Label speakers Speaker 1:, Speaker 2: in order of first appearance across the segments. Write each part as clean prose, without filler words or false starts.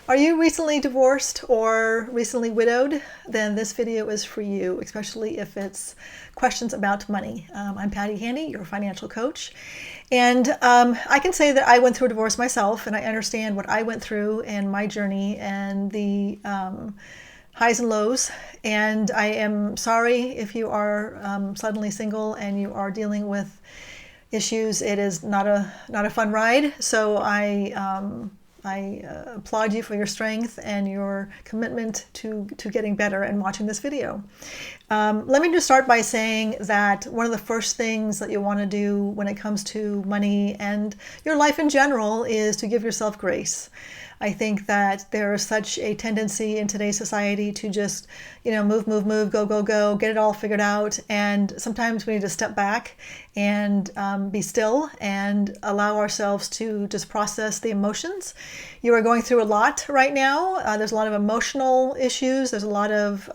Speaker 1: Are you recently divorced or recently widowed? Then this video is for you, especially if it's questions about money. I'm Patti, your financial coach. And I can say that I went through a divorce myself, and I understand what I went through and my journey and the highs and lows. And I am sorry if you are suddenly single and you are dealing with issues. It is not a fun ride. So I applaud you for your strength and your commitment to getting better and watching this video. Let me just start by saying that one of the first things that you want to do when it comes to money and your life in general is to give yourself grace. I think that there is such a tendency in today's society to just, move, go, get it all figured out. And sometimes we need to step back and be still and allow ourselves to just process the emotions. You are going through a lot right now. There's a lot of emotional issues. There's a lot of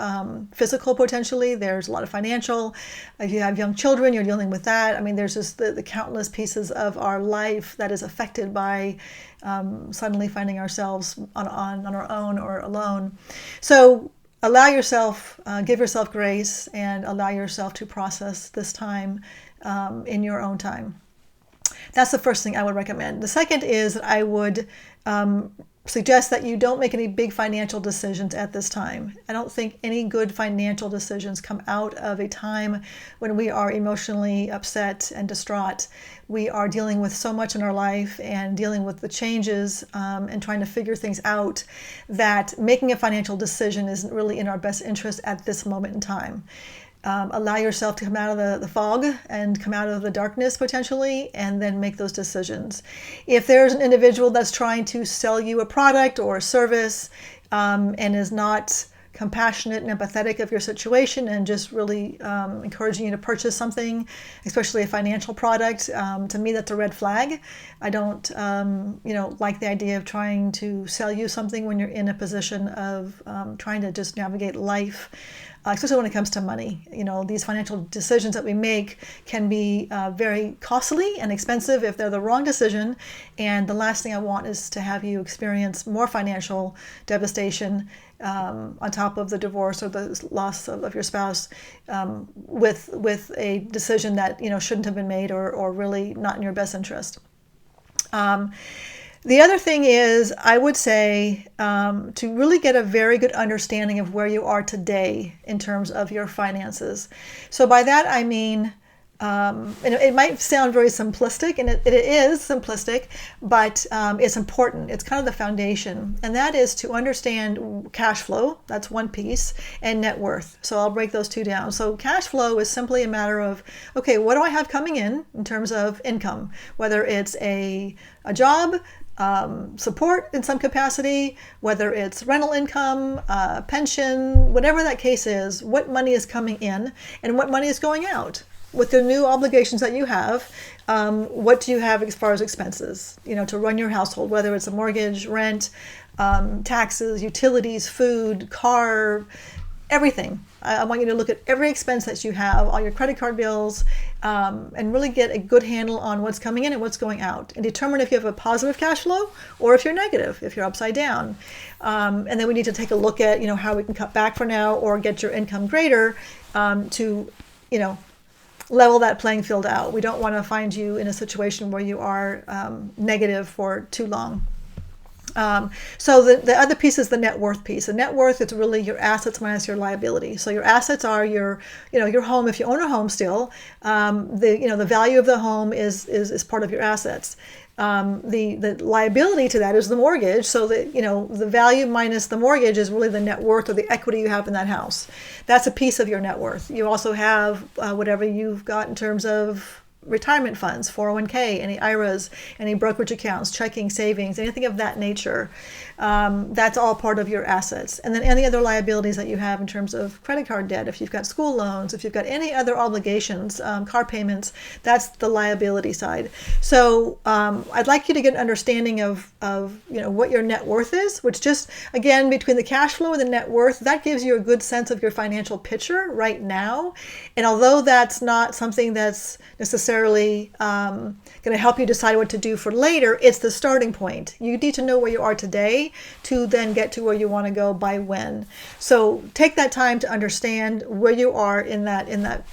Speaker 1: physical potentially. There's a lot of financial. If you have young children, you're dealing with that. I mean, there's just the countless pieces of our life that is affected by suddenly finding ourselves on our own or alone. So allow yourself, give yourself grace and allow yourself to process this time in your own time. That's the first thing I would recommend. The second is that I would suggest that you don't make any big financial decisions at this time. I don't think any good financial decisions come out of a time when we are emotionally upset and distraught. We are dealing with so much in our life and dealing with the changes and trying to figure things out that making a financial decision isn't really in our best interest at this moment in time. Allow yourself to come out of the fog and come out of the darkness potentially, and then make those decisions. If there's an individual that's trying to sell you a product or a service and is not compassionate and empathetic of your situation and just really encouraging you to purchase something, especially a financial product, to me that's a red flag. I don't like the idea of trying to sell you something when you're in a position of trying to just navigate life. Especially when it comes to money. These financial decisions that we make can be very costly and expensive if they're the wrong decision. And the last thing I want is to have you experience more financial devastation on top of the divorce or the loss of your spouse with a decision that shouldn't have been made or really not in your best interest. The other thing is, I would say to really get a very good understanding of where you are today in terms of your finances. So by that I mean, and it might sound very simplistic, and it is simplistic, but it's important. It's kind of the foundation, and that is to understand cash flow. That's one piece, and net worth. So I'll break those two down. So cash flow is simply a matter of, okay, what do I have coming in terms of income, whether it's a job, support in some capacity, whether it's rental income, pension, whatever that case is, what money is coming in and what money is going out. With the new obligations that you have, what do you have as far as expenses, to run your household, whether it's a mortgage, rent, taxes, utilities, food, car, everything. I want you to look at every expense that you have, all your credit card bills, and really get a good handle on what's coming in and what's going out, and determine if you have a positive cash flow or if you're negative, if you're upside down. And then we need to take a look at, how we can cut back for now or get your income greater to, level that playing field out. We don't want to find you in a situation where you are negative for too long. So the other piece is the net worth piece. The net worth is really your assets minus your liability. So your assets are your home. If you own a home still, the value of the home is part of your assets. The liability to that is the mortgage. So the value minus the mortgage is really the net worth or the equity you have in that house. That's a piece of your net worth. You also have whatever you've got in terms of retirement funds, 401k, any IRAs, any brokerage accounts, checking, savings, anything of that nature. That's all part of your assets. And then any other liabilities that you have in terms of credit card debt, if you've got school loans, if you've got any other obligations, car payments, that's the liability side. So I'd like you to get an understanding of what your net worth is, which just, again, between the cash flow and the net worth, that gives you a good sense of your financial picture right now. And although that's not something that's necessarily necessarily going to help you decide what to do for later. It's the starting point. You need to know where you are today to then get to where you want to go by when. So take that time to understand where you are in that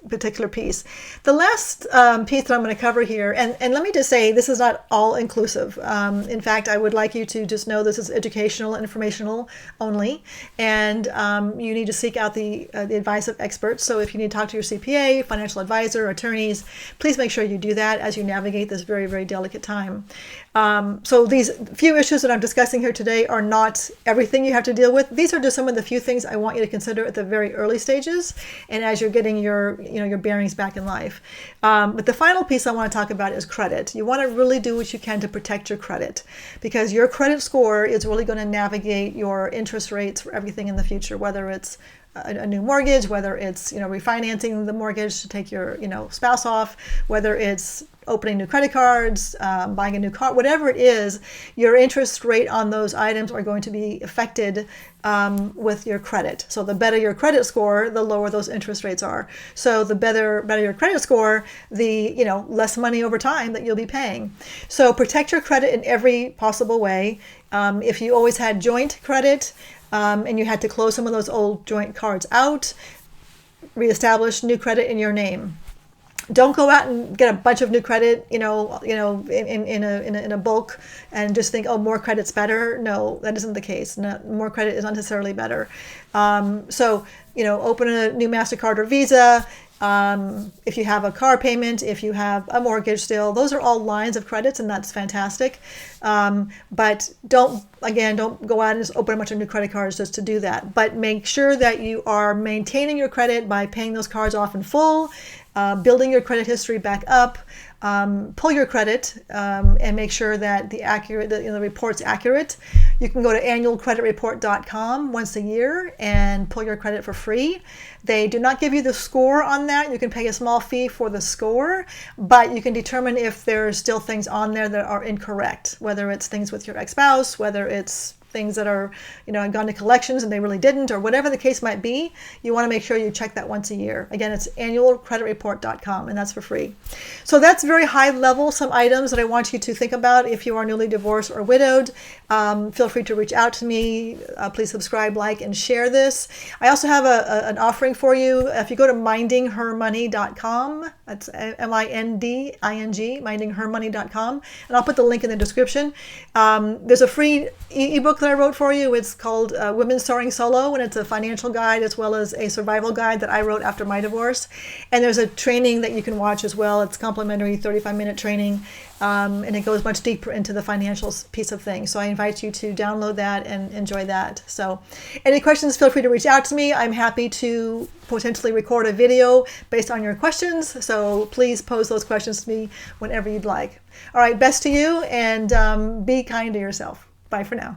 Speaker 1: particular piece. The last piece that I'm going to cover here, and let me just say, this is not all inclusive. In fact, I would like you to just know this is educational and informational only, and you need to seek out the advice of experts. So if you need to talk to your CPA, financial advisor, attorneys, please make sure you do that as you navigate this very, very delicate time. So these few issues that I'm discussing here today are not everything you have to deal with. These are just some of the few things I want you to consider at the very early stages and as you're getting your bearings back in life. But the final piece I want to talk about is credit. You want to really do what you can to protect your credit, because your credit score is really going to navigate your interest rates for everything in the future, whether it's a new mortgage, whether it's refinancing the mortgage to take your spouse off, whether it's opening new credit cards, buying a new car, whatever it is, your interest rate on those items are going to be affected with your credit. So the better your credit score, the lower those interest rates are. So the better your credit score, the less money over time that you'll be paying. So protect your credit in every possible way. If you always had joint credit, and you had to close some of those old joint cards out, reestablish new credit in your name. Don't go out and get a bunch of new credit, in a bulk, and just think, oh, more credit's better. No, that isn't the case. More credit is not necessarily better. So open a new MasterCard or Visa. If you have a car payment, if you have a mortgage still, those are all lines of credits, and that's fantastic. But don't go out and just open a bunch of new credit cards just to do that. But make sure that you are maintaining your credit by paying those cards off in full, building your credit history back up, pull your credit, and make sure that the report's accurate. You can go to annualcreditreport.com once a year and pull your credit for free. They do not give you the score on that. You can pay a small fee for the score, but you can determine if there's still things on there that are incorrect, whether it's things with your ex-spouse, whether it's things that are, gone to collections and they really didn't, or whatever the case might be. You want to make sure you check that once a year. Again, it's annualcreditreport.com, and that's for free. So that's very high level, some items that I want you to think about if you are newly divorced or widowed. Feel free to reach out to me. Please subscribe, like, and share this. I also have an offering for you. If you go to mindinghermoney.com, that's MINDING, mindinghermoney.com, and I'll put the link in the description. There's a free ebook that I wrote for you. It's called Women Soaring Solo, and it's a financial guide as well as a survival guide that I wrote after my divorce. And there's a training that you can watch as well. It's complimentary 35-minute training, and it goes much deeper into the financial piece of things. So I invite you to download that and enjoy that. So any questions, feel free to reach out to me. I'm happy to potentially record a video based on your questions. So please pose those questions to me whenever you'd like. All right, best to you, and be kind to yourself. Bye for now.